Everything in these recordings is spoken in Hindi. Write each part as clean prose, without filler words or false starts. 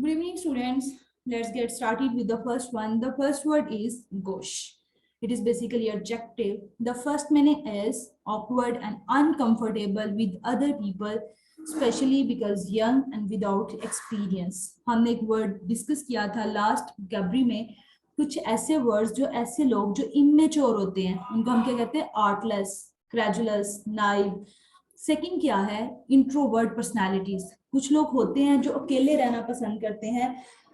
Good evening, students. Let's get started with the first one. The first word is gauche. It is basically adjective. The first meaning is awkward and uncomfortable with other people, especially because young and without experience. हमने एक word discuss किया था last vocabulary में. कुछ ऐसे words जो ऐसे लोग जो immature होते हैं उनको हम क्या कहते हैं? Artless, credulous, naive. सेकंड क्या है? Introvert personalities. कुछ लोग होते हैं जो अकेले रहना पसंद करते हैं,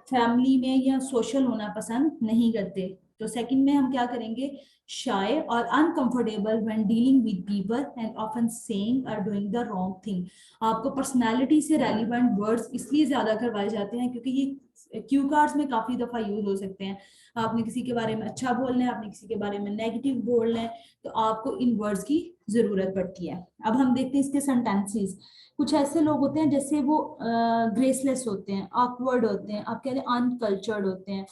फैमिली में या सोशल होना पसंद नहीं करते. तो सेकंड में हम क्या करेंगे? शाय और uncomfortable when dealing with people and often saying और डूइंग द रॉन्ग थिंग. आपको पर्सनालिटी से रेलिवेंट वर्ड्स इसलिए ज्यादा करवाए जाते हैं क्योंकि ये क्यू कार्ड्स में काफी दफा यूज हो सकते हैं. आपने किसी के बारे में अच्छा बोलना है, आपने किसी के बारे में नेगेटिव बोलना है, तो आपको इन वर्ड्स की जरूरत पड़ती है. अब हम देखते हैं इसके सेंटेंसेस. कुछ ऐसे लोग होते हैं जैसे वो ग्रेसलेस होते हैं, ऑकवर्ड होते हैं, आप कहते हैं अनकल्चर्ड होते हैं,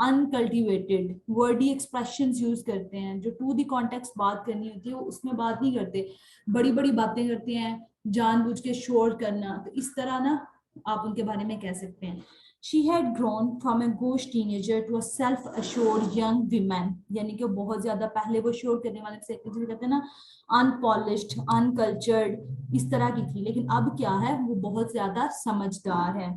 अनकल्टिवेटेड, वर्डी एक्सप्रेशंस यूज करते हैं, जो टू द कॉन्टेक्स्ट बात करनी होती है वो उसमें बात नहीं करते, बड़ी बड़ी बातें करते हैं, जानबूझ के शोर करना. तो इस तरह ना आप उनके बारे में कह सकते हैं. She had grown from a gauche teenager to a self-assured young woman. यानी कि बहुत ज्यादा पहले वो शोर करने वाले से कहते हैं ना, अनपॉलिश्ड, अनकल्चर्ड, इस तरह की थी, लेकिन अब क्या है? वो बहुत ज्यादा समझदार है.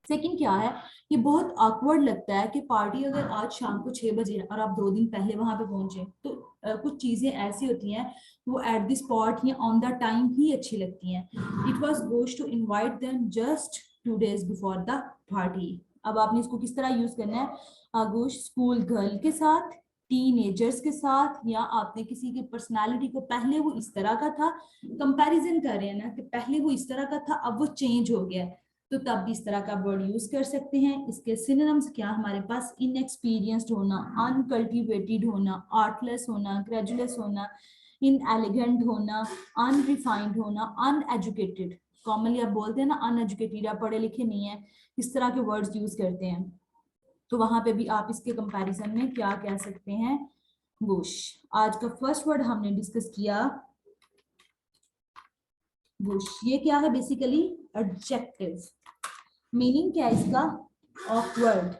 सेकंड क्या है? ये बहुत ऑकवर्ड लगता है कि पार्टी अगर आज शाम को 6 बजे और आप 2 दिन पहले वहां पे पहुंचे तो कुछ चीजें ऐसी होती हैं वो एट द स्पॉट या ऑन द टाइम ही अच्छी लगती हैं. It was gauche to invite them just 2 days before the party. अब आपने इसको किस तरह यूज करना है? आगोश स्कूल गर्ल के साथ, टीनेजर्स के साथ, या आपने किसी की पर्सनालिटी को पहले वो इस तरह का था, कंपैरिजन कर रहे हैं ना कि पहले वो इस तरह का था अब वो चेंज हो गया, तो तब भी इस तरह का वर्ड यूज कर सकते हैं. इसके सिनोनिम्स क्या हमारे पास? इनएक्सपीरियंस्ड होना, अनकल्टिवेटेड होना, आर्टलेस होना, क्रेजुलस होना, इनएलिगेंट होना, अनरिफाइंड होना, अनएजुकेटेड. कॉमनली आप बोलते हैं ना अनएजुकेटेड, आप पढ़े लिखे नहीं है, इस तरह के वर्ड्स यूज करते हैं. तो वहां पे भी आप इसके कंपैरिजन में क्या कह सकते हैं? गौश. आज का फर्स्ट वर्ड हमने डिस्कस किया गौश. ये क्या है? Basically adjective. मीनिंग क्या है इसका? Awkward,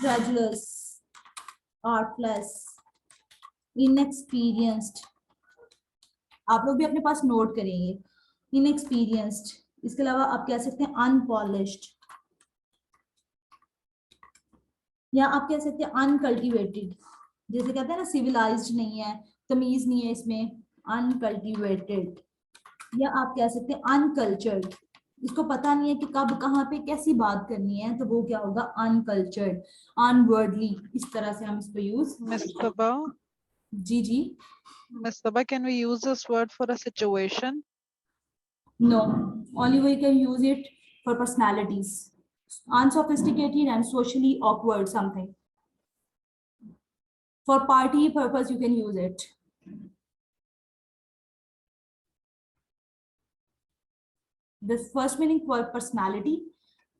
graceless, artless, inexperienced. आप लोग भी अपने पास नोट करेंगे. इनएक्सपीरियंस्ड. इसके अलावा आप कह सकते हैं अनपॉलिश्ड, या आप कह सकते हैं अनकल्टिवेटेड. जैसे कहते हैं ना सिविलाइज्ड नहीं है, तमीज नहीं है इसमें, अनकल्टिवेटेड. या आप कह सकते हैं अनकल्चर्ड. इसको पता नहीं है कि कब कहाँ पे कैसी बात करनी है, तो वो क्या होगा? Uncultured, unworldly. इस तरह से हम इसको यूज. Miss Sabha, जी जी. Miss Sabha, can we use this word for a situation? No, only we can use it for personalities. Unsophisticated and socially awkward something. For party purpose you can use it. The first meaning for personality,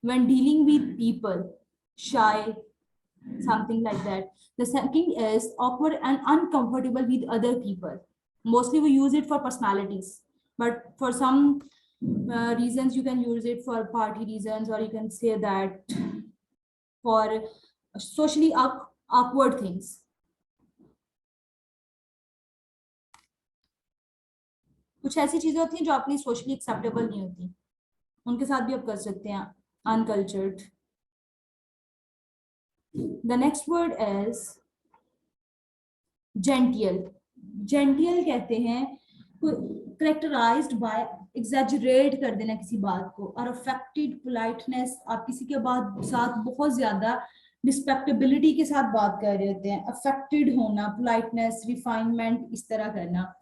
when dealing with people, shy, something like that. The second is awkward and uncomfortable with other people. Mostly we use it for personalities, but for some reasons you can use it for party reasons, or you can say that for socially awkward things. कुछ ऐसी चीजें होती हैं जो आपके लिए सोशली एक्सेप्टेबल नहीं होती, उनके साथ भी आप कर सकते हैं uncultured. The next word is genteel. Genteel कहते हैं characterized by exaggerate कर देना किसी बात को, और affected politeness. आप किसी के साथ बहुत ज्यादा रिस्पेक्टेबिलिटी के साथ बात कर रहे होते हैं, affected होना, politeness, refinement, इस तरह करना.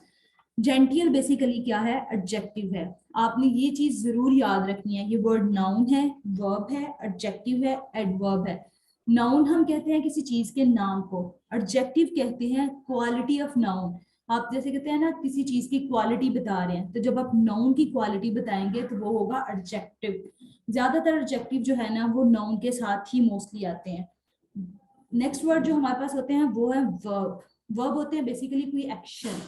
जेंटियल बेसिकली क्या है? एडजेक्टिव है. आपने ये चीज जरूर याद रखनी है. ये वर्ड नाउन है, वर्ब है, एडजेक्टिव है, एडवर्ब है. नाउन हम कहते हैं किसी चीज के नाम को, एडजेक्टिव कहते हैं क्वालिटी ऑफ नाउन. आप जैसे कहते हैं ना किसी चीज की क्वालिटी बता रहे हैं, तो जब आप नाउन की क्वालिटी बताएंगे तो वो होगा एडजेक्टिव. ज्यादातर एडजेक्टिव जो है ना वो नाउन के साथ ही मोस्टली आते हैं. नेक्स्ट वर्ड जो हमारे पास होते हैं वो है वर्ब. वर्ब होते हैं बेसिकली कोई एक्शन.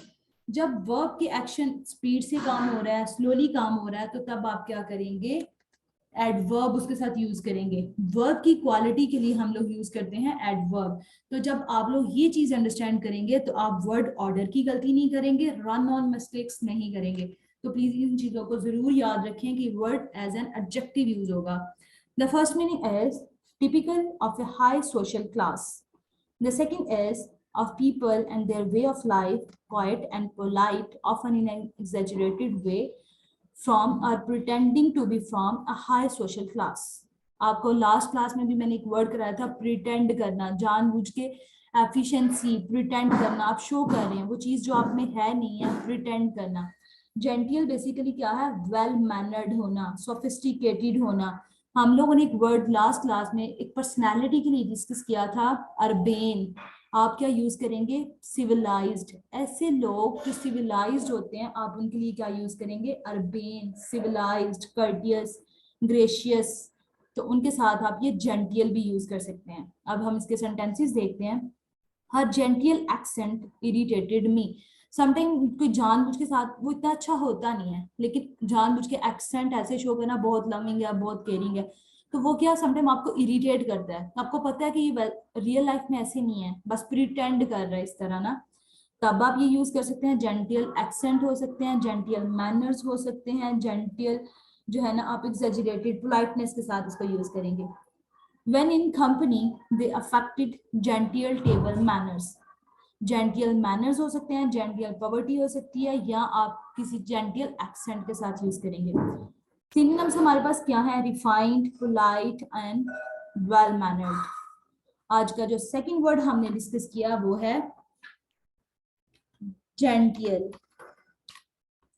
जब वर्ब के एक्शन स्पीड से काम हो रहा है, स्लोली काम हो रहा है, तो तब आप क्या करेंगे, एडवर्ब उसके साथ यूज करेंगे। वर्ब की क्वालिटी के लिए हम लोग यूज करते हैं एडवर्ब। तो जब आप लोग ये चीज अंडरस्टैंड करेंगे तो आप वर्ड ऑर्डर की गलती नहीं करेंगे, रन ऑन मिस्टेक्स नहीं करेंगे। तो प्लीज इन चीजों को जरूर याद रखें कि word as an adjective use होगा। The first meaning is typical of a high social class. The second is of people and their way of life, quiet and polite, often in an exaggerated way, from or pretending to be from a high social class. आपको लास्ट क्लास में भी मैंने एक वर्ड कराया था, प्रिटेंड करना, जानबूझ के एफिशिएंसी, प्रिटेंड करना, आप शो कर रहे हैं वो चीज जो आप में है नहीं है, प्रिटेंड करना। जेंटियल बेसिकली क्या है, वेल मैनर्ड होना, सोफिस्टिकेटेड होना। हम लोगों ने एक वर्ड लास्ट क्लास में एक पर्सनालिटी के लिए डिस्कस किया था, अर्बेन। आप क्या यूज करेंगे, सिविलाइज्ड। ऐसे लोग जो सिविलाइज्ड होते हैं आप उनके लिए क्या यूज करेंगे, अर्बेन, सिविलाइज्ड, कर्टियस, ग्रेशियस। तो उनके साथ आप ये जेंटियल भी यूज कर सकते हैं। अब हम इसके सेंटेंसेस देखते हैं। हर जेंटियल एक्सेंट इरिटेटेड मी। समटाइम कोई जानबूझ के साथ वो इतना अच्छा होता नहीं है, लेकिन जानबूझ के एक्सेंट ऐसे शो करना, बहुत लविंग है, बहुत केयरिंग है, तो वो क्या समटाइम आपको इरिटेट करता है। आपको पता है कि ये रियल लाइफ में ऐसे नहीं है, बस प्रिटेंड कर रहा है इस तरह ना। तब आप ये यूज कर सकते हैं। जेंटियल एक्सेंट हो सकते हैं, जेंटियल मैनर्स हो सकते हैं, जेंटियल जो है ना, आप एग्जैजरेटेड पोलाइटनेस के साथ इसको यूज करेंगे। When in company, they affected genteel table manners. Genteel manners हो सकते हैं, जेंटियल पॉवर्टी हो सकती है, या आप किसी जेंटियल एक्सेंट के साथ यूज करेंगे। सिनोनिम्स हमारे पास क्या है, refined, polite and well mannered. आज का जो सेकंड वर्ड हमने डिस्कस किया वो है जेंटियल।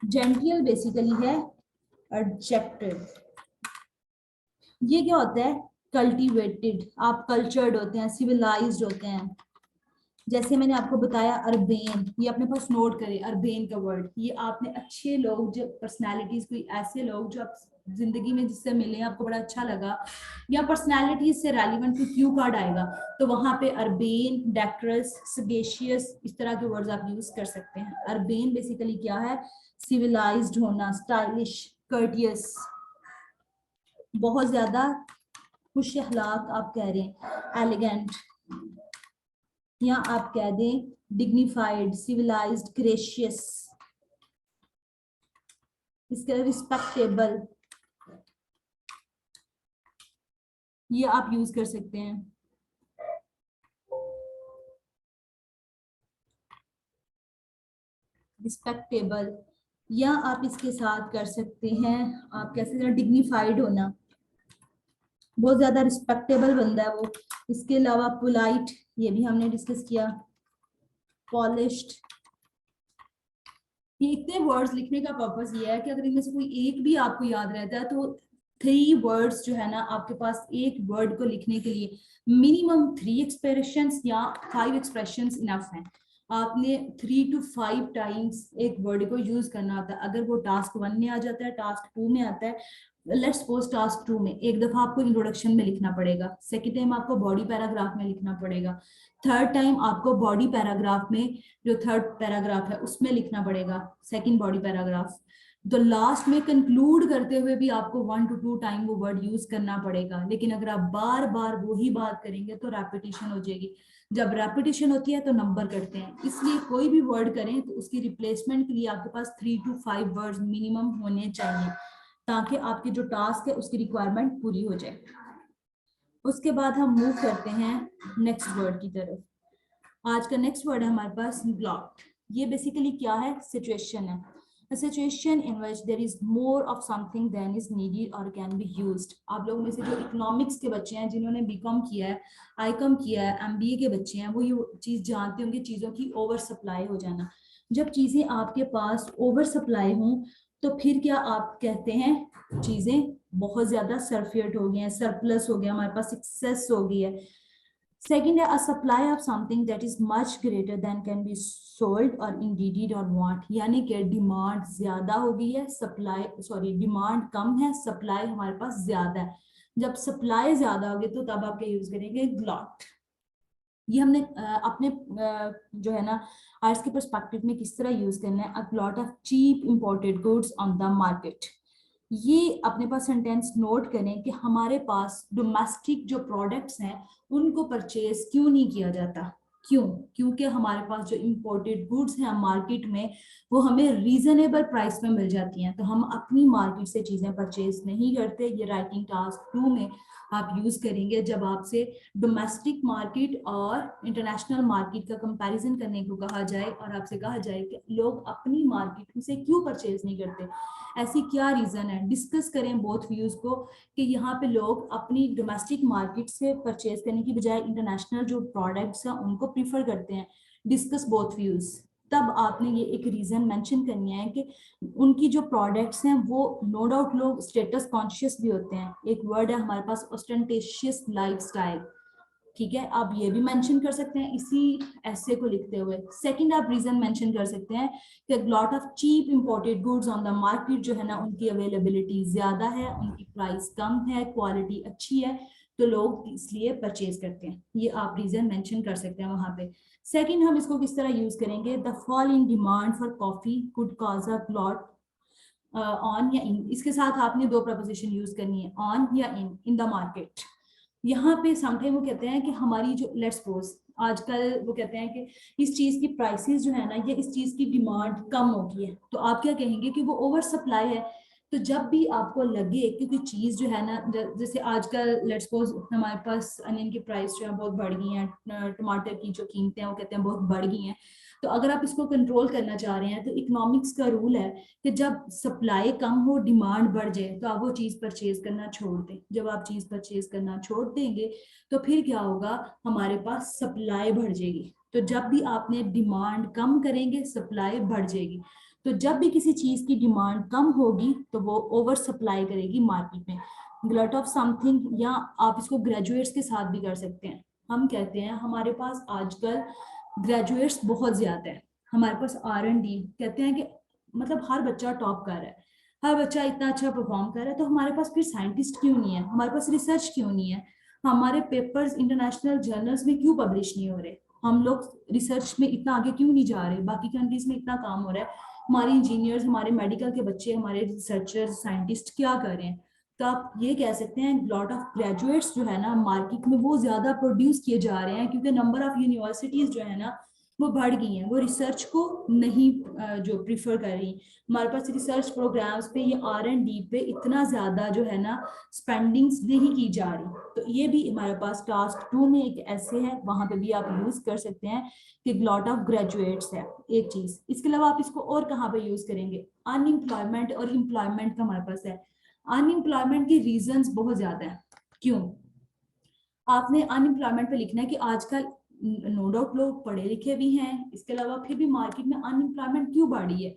जेंटियल बेसिकली है एडजेक्टिव। ये क्या होता है, कल्टिवेटेड, आप कल्चर्ड होते हैं, सिविलाइज्ड होते हैं। जैसे मैंने आपको बताया अर्बेन, ये अपने पास नोट करें, अर्बेन का वर्ड, ये आपने अच्छे लोग, जो पर्सनालिटीज, कोई ऐसे लोग जो आप जिंदगी में जिससे मिले आपको बड़ा अच्छा लगा, या पर्सनालिटीज से रेलिवेंट कोई क्यू कार्ड आएगा, तो वहां पे अर्बेन, डेक्ट्रस, सगेशियस, इस तरह के वर्ड्स आप यूज कर सकते हैं। अर्बेन बेसिकली क्या है, सिविलाइज्ड होना, स्टाइलिश, कर्टियस, बहुत ज्यादा खुश अखलाक आप कह रहे हैं, एलिगेंट, या आप कह दें डिग्निफाइड, सिविलाइज्ड, ग्रेशियस, इसके रिस्पेक्टेबल, ये आप यूज कर सकते हैं। रिस्पेक्टेबल, या आप इसके साथ कर सकते हैं, आप कैसे, डिग्निफाइड होना, बहुत ज्यादा रिस्पेक्टेबल बंदा है वो। इसके अलावा पोलाइट, ये भी हमने डिस्कस किया, पॉलिश्ड। ये इतने वर्ड्स लिखने का पर्पस ये है कि अगर इनमें से कोई एक भी आपको याद रहता है तो 3 वर्ड्स जो है ना, आपके पास एक वर्ड को लिखने के लिए मिनिमम 3 एक्सप्रेशंस या 5 एक्सप्रेशंस इनफ हैं। आपने 3 to 5 टाइम्स एक वर्ड को यूज करना होता है। अगर वो टास्क 1 में आ जाता है, टास्क 2 में आता है, लेट्स सपोज टास्क 2 में एक दफा आपको इंट्रोडक्शन में लिखना पड़ेगा, सेकेंड टाइम आपको बॉडी पैराग्राफ में लिखना पड़ेगा, थर्ड टाइम आपको बॉडी पैराग्राफ में, जो थर्ड पैराग्राफ है उसमें लिखना पड़ेगा, सेकंड बॉडी पैराग्राफ। तो लास्ट में कंक्लूड करते हुए भी आपको 1 to 2 टाइम वो वर्ड यूज करना पड़ेगा। लेकिन अगर आप बार बार वही बात करेंगे तो रेपिटेशन हो जाएगी। जब रेपिटेशन होती है तो नंबर करते हैं, इसलिए कोई भी वर्ड करें तो उसकी रिप्लेसमेंट के लिए आपके पास 3 to 5 वर्ड्स मिनिमम होने चाहिए, ताकि आपकी जो टास्क है उसकी रिक्वायरमेंट पूरी हो जाए। उसके बाद हम मूव करते हैं नेक्स्ट वर्ड की तरफ। आज का नेक्स्ट वर्ड है हमारे पास ग्लॉट। ये बेसिकली क्या है, सिचुएशन है। A situation in which there is more of something than is needed or can be used। आप लोगों में से जो इकोनॉमिक्स के बच्चे हैं, जिन्होंने बीकॉम किया है, आईकॉम किया है, एमबीए के बच्चे हैं, वो ये चीज जानते होंगे, चीजों की ओवर सप्लाई हो जाना। जब चीजें आपके पास ओवर सप्लाई हों तो फिर क्या आप कहते हैं, चीजें बहुत ज्यादा सरफियट हो गई हैं, सरप्लस हो गया, हमारे पास एक्सेस हो गई है। Second, a supply of something that is much greater than can be sold or needed or want। यानी कि डिमांड ज्यादा हो गई है, सप्लाई, सॉरी, डिमांड कम है, सप्लाई हमारे पास ज्यादा है। जब सप्लाई ज्यादा होगी तो तब आप क्या यूज करेंगे, ग्लॉट। ये हमने अपने जो है ना आर्ट्स के पर्सपेक्टिव में किस तरह यूज करना है, a lot of cheap imported goods on the market. ये अपने पास सेंटेंस नोट करें कि हमारे पास डोमेस्टिक जो प्रोडक्ट्स हैं उनको परचेज क्यों नहीं किया जाता। क्यों? क्योंकि हमारे पास जो इंपोर्टेड गुड्स हैं मार्केट में वो हमें रीजनेबल प्राइस में मिल जाती हैं, तो हम अपनी मार्केट से चीजें परचेज नहीं करते। ये राइटिंग टास्क 2 में आप यूज करेंगे जब आपसे डोमेस्टिक मार्केट और इंटरनेशनल मार्केट का कंपैरिजन करने को कहा जाए और आपसे कहा जाए कि लोग अपनी मार्केट से क्यों परचेज नहीं करते, ऐसी क्या रीजन है। डिस्कस करें बोथ व्यूज को कि यहाँ पे लोग अपनी डोमेस्टिक मार्केट से परचेज करने की बजाय इंटरनेशनल जो प्रोडक्ट्स हैं उनको प्रीफर करते हैं। Discuss both views. तब आपने ये एक रीजन मेंशन करनी है कि उनकी जो प्रोडक्ट्स हैं वो नो डाउट लोग स्टेटस कॉन्शियस भी होते हैं। एक वर्ड है हमारे पास ऑस्टेंटेशियस लाइफस्टाइल, ठीक है, आप ये भी मेंशन कर सकते हैं इसी ऐसे को लिखते हुए। सेकंड आप रीजन मेंशन कर सकते हैं कि lot of cheap imported goods on the market जो है ना उनकी अवेलेबिलिटी ज्यादा है, उनकी प्राइस कम है, क्वालिटी अच्छी है, तो लोग इसलिए परचेज करते हैं। ये आप रीजन मेंशन कर सकते हैं वहां पे। सेकंड हम इसको किस तरह यूज करेंगे, the fall in demand for coffee could cause a lot on या इन। इसके साथ आपने दो प्रपोजिशन यूज करनी है, ऑन या इन द मार्केट। यहाँ पे समटाइम वो कहते हैं कि हमारी जो लेट्स सपोज आजकल वो कहते हैं कि इस चीज की प्राइसेस जो है ना ये इस चीज की डिमांड कम हो गई है, तो आप क्या कहेंगे कि वो ओवर सप्लाई है। तो जब भी आपको लगे कि कोई चीज जो है ना जैसे आजकल लेट्स सपोज हमारे पास अनियन की प्राइस जो है बहुत बढ़ गई है, टमाटर की जो कीमतें हैं वो कहते हैं बहुत बढ़ गई हैं, तो अगर आप इसको कंट्रोल करना चाह रहे हैं तो इकोनॉमिक्स का रूल है कि जब सप्लाई कम हो डिमांड बढ़ जाए तो आप वो चीज परचेज करना छोड़ दें। जब आप चीज परचेज करना छोड़ देंगे तो फिर क्या होगा, हमारे पास सप्लाई बढ़ जाएगी। तो जब भी आपने डिमांड कम करेंगे सप्लाई बढ़ जाएगी। तो जब भी किसी चीज की डिमांड कम होगी तो वो ओवर सप्लाई करेगी मार्केट में, ग्लट ऑफ समथिंग। या आप इसको ग्रेजुएट्स के साथ भी कर सकते हैं। हम कहते हैं हमारे पास आजकल ग्रेजुएट्स बहुत ज्यादा है, हमारे पास R&D कहते हैं कि मतलब हर बच्चा टॉप कर रहा है, हर बच्चा इतना अच्छा परफॉर्म कर रहा है, तो हमारे पास फिर साइंटिस्ट क्यों नहीं है, हमारे पास रिसर्च क्यों नहीं है, हमारे पेपर्स इंटरनेशनल जर्नल्स में क्यों पब्लिश नहीं हो रहे, हम लोग रिसर्च में इतना आगे क्यों नहीं जा रहे, बाकी कंट्रीज में इतना काम हो रहा है, हमारे इंजीनियर्स हमारे मेडिकल के बच्चे हमारे रिसर्चर्स साइंटिस्ट क्या कर रहे हैं। तो आप ये कह सकते हैं लॉट ऑफ ग्रेजुएट्स जो है ना मार्केट में वो ज्यादा प्रोड्यूस किए जा रहे हैं क्योंकि नंबर ऑफ यूनिवर्सिटीज जो है ना वो बढ़ गई हैं, वो रिसर्च को नहीं जो प्रीफर कर रही। हमारे पास रिसर्च प्रोग्राम्स पे ये R&D पे इतना ज्यादा जो है ना स्पेंडिंग्स नहीं की जा रही। तो ये भी हमारे पास टास्क 2 में एक ऐसे है, वहां पे भी आप यूज कर सकते हैं कि लॉट ऑफ ग्रेजुएट्स है एक चीज। इसके अलावा आप इसको और कहाँ पे यूज करेंगे, अनएम्प्लॉयमेंट और एम्प्लॉयमेंट का हमारे पास है। अनएम्प्लॉयमेंट की रीजंस बहुत ज्यादा है। क्यों? आपने अनएम्प्लॉयमेंट पे लिखना है कि आजकल नो डाउट लोग पढ़े लिखे भी हैं, इसके अलावा फिर भी मार्केट में अनएम्प्लॉयमेंट क्यों बढ़ी है,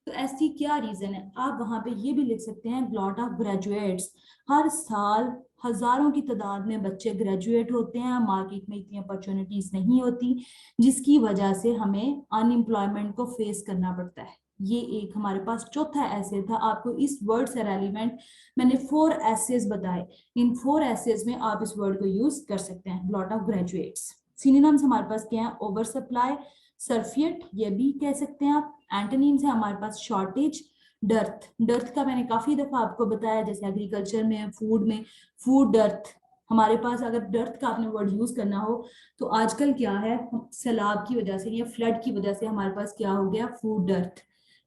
तो ऐसी क्या रीजन है। आप वहां पे ये भी लिख सकते हैं लॉट ऑफ ग्रेजुएट्स, हर साल हजारों की तादाद में बच्चे ग्रेजुएट होते हैं, मार्केट में इतनी अपॉर्चुनिटीज नहीं होती जिसकी वजह से हमें अनएम्प्लॉयमेंट को फेस करना पड़ता है। ये एक हमारे पास चौथा ऐसे था, आपको इस वर्ड से रेलिवेंट मैंने 4 एसेस बताए। इन 4 एसेस में आप इस वर्ड को यूज कर सकते हैं, लॉट ऑफ ग्रेजुएट्स। सिनोनिम्स हमारे पास क्या है, ओवर सप्लाई, सरफियट ये भी कह सकते हैं आप। एंटोनिम्स है हमारे पास शॉर्टेज, डर्थ। डर्थ का मैंने काफी दफा आपको बताया, जैसे एग्रीकल्चर में, फूड में, फूड डर्थ। हमारे पास अगर डर्थ का आपने वर्ड यूज करना हो तो आजकल क्या है, सैलाब की वजह से या फ्लड की वजह से हमारे पास क्या हो गया, फूड डर्थ,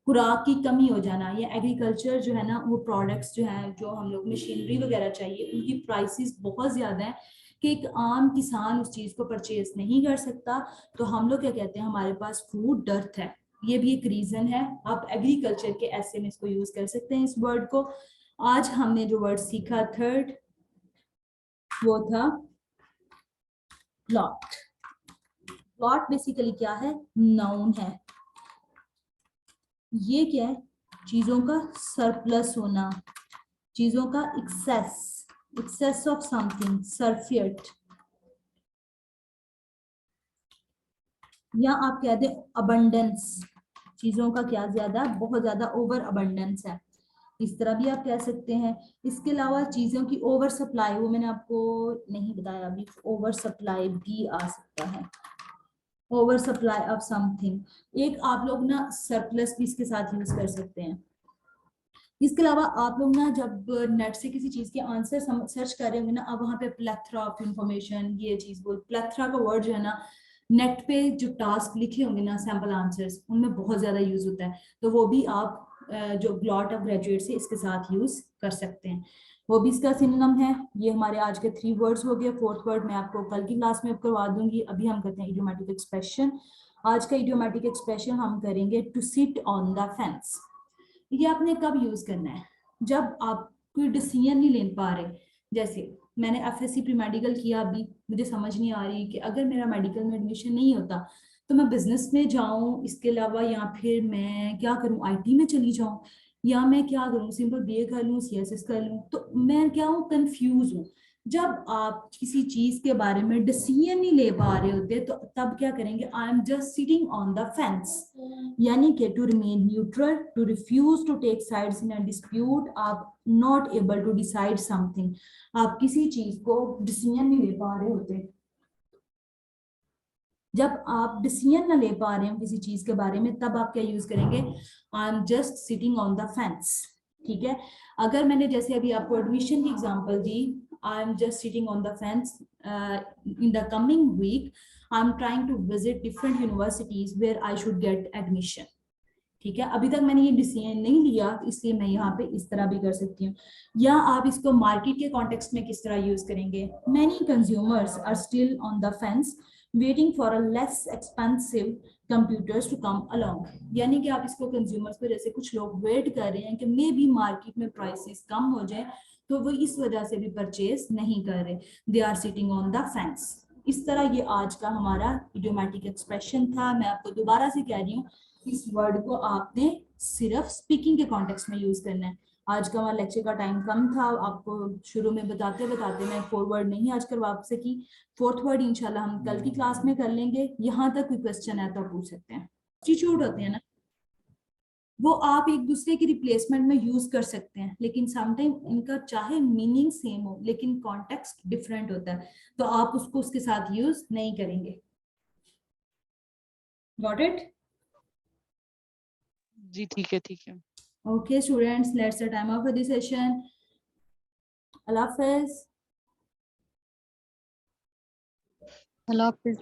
खुराक की कमी हो जाना, या एग्रीकल्चर जो है ना वो प्रोडक्ट्स जो है जो हम लोग मशीनरी वगैरह चाहिए उनकी प्राइसेस बहुत ज्यादा है कि एक आम किसान उस चीज को परचेज नहीं कर सकता। तो हम लोग क्या कहते हैं, हमारे पास फूड डर्थ है, ये भी एक रीजन है। आप एग्रीकल्चर के ऐसे में इसको यूज कर सकते हैं इस वर्ड को। आज हमने जो वर्ड सीखा थर्ड वो था प्लॉट। प्लॉट बेसिकली क्या है, नाउन है। ये क्या है, चीजों का सरप्लस होना, चीजों का एक्सेस, एक्सेस ऑफ समथिंग, सरफियट, या आप कहते हैं अबंडेंस, चीजों का क्या ज्यादा, बहुत ज्यादा ओवर अबंडेंस है। इस तरह भी आप कह सकते हैं। इसके अलावा चीजों की ओवर सप्लाई, वो मैंने आपको नहीं बताया अभी, ओवर सप्लाई भी आ सकता है, ओवर सप्लाई ऑफ समथिंग। एक आप लोग ना सरप्लस भी इसके साथ यूज कर सकते हैं। इसके अलावा आप लोग ना जब नेट से किसी चीज के आंसर सर्च कर रहे होंगे ना, अब वहां पे प्लेथरा ऑफ इंफॉर्मेशन, ये चीज बोल, प्लेथरा का वर्ड जो है ना, नेट पे जो टास्क लिखे होंगे ना, सैम्पल आंसर्स, उनमें बहुत ज्यादा यूज होता है। तो वो भी आप जो ग्लॉट ऑफ ग्रेजुएट से इसके साथ यूज कर सकते हैं। वो भी इसका सिनोनिम है। ये हमारे आज के 3 वर्ड्स हो गए। 4th वर्ड मैं आपको कल की क्लास में करवा दूंगी। अभी हम करते हैं इडियोमेटिक एक्सप्रेशन। आज का इडियोमेटिक एक्सप्रेशन हम करेंगे to sit on the fence. ये आपने कब यूज करना है? जब आप कोई डिसीजन नहीं ले पा रहे। जैसे मैंने एफएससी प्री मेडिकल किया, अभी मुझे समझ नहीं आ रही कि अगर मेरा मेडिकल में एडमिशन नहीं होता तो मैं बिजनेस में जाऊं, इसके अलावा, या फिर मैं क्या करूं, आईटी में चली जाऊं, या मैं क्या करूं, सिंपल बीए कर लूं, सीएसएस कर लूं। तो मैं क्या हूं, कंफ्यूज हूं। जब आप किसी चीज के बारे में डिसीजन नहीं ले पा रहे होते तो तब क्या करेंगे, I am just sitting on the fence, यानी कि to remain neutral, to refuse to take sides in a dispute, आप not able to decide something, आप किसी चीज को डिसीजन नहीं ले पा रहे होते। जब आप डिसीजन ना ले पा रहे हो किसी चीज के बारे में, तब आप क्या यूज करेंगे, I am just sitting on the fence. ठीक है। अगर मैंने जैसे अभी आपको एडमिशन की एग्जांपल दी, I am just sitting on the fence, in the coming week I am trying to visit different universities where I should get admission. ठीक है, अभी तक मैंने ये डिसीजन नहीं लिया, इसलिए मैं यहाँ पे इस तरह भी कर सकती हूँ। या आप इसको मार्केट के कॉन्टेक्स्ट में किस तरह यूज करेंगे, many consumers are still on the fence waiting for a less expensive computers to come along. यानी कि आप इसको कंज्यूमर्स पे, जैसे कुछ लोग वेट कर रहे हैं कि मे बी मार्केट में प्राइसेस कम हो जाए, तो वो इस वजह से भी परचेज नहीं कर रहे, they are sitting on the fence. इस तरह ये आज का हमारा इडियोमेटिक एक्सप्रेशन था। मैं आपको दोबारा से कह रही हूँ, इस वर्ड को आपने सिर्फ स्पीकिंग के कॉन्टेक्स्ट में यूज करना है। आज का हमारा लेक्चर का टाइम कम था, आपको शुरू में बताते बताते मैं 4 वर्ड नहीं आज करवा सकी। 4th वर्ड इंशाल्लाह हम कल की क्लास में कर लेंगे। यहाँ तक कोई क्वेश्चन है तो पूछ सकते हैं। सब्स्टिट्यूट होते हैं ना, वो आप एक दूसरे की रिप्लेसमेंट में यूज कर सकते हैं, लेकिन समटाइम इनका चाहे मीनिंग सेम हो लेकिन कॉन्टेक्स्ट डिफरेंट होता है, तो आप उसको उसके साथ यूज नहीं करेंगे। Got it? जी ठीक है, ठीक है। Okay, students, let's the time up for this session. Allah Hafiz. Allah Hafiz.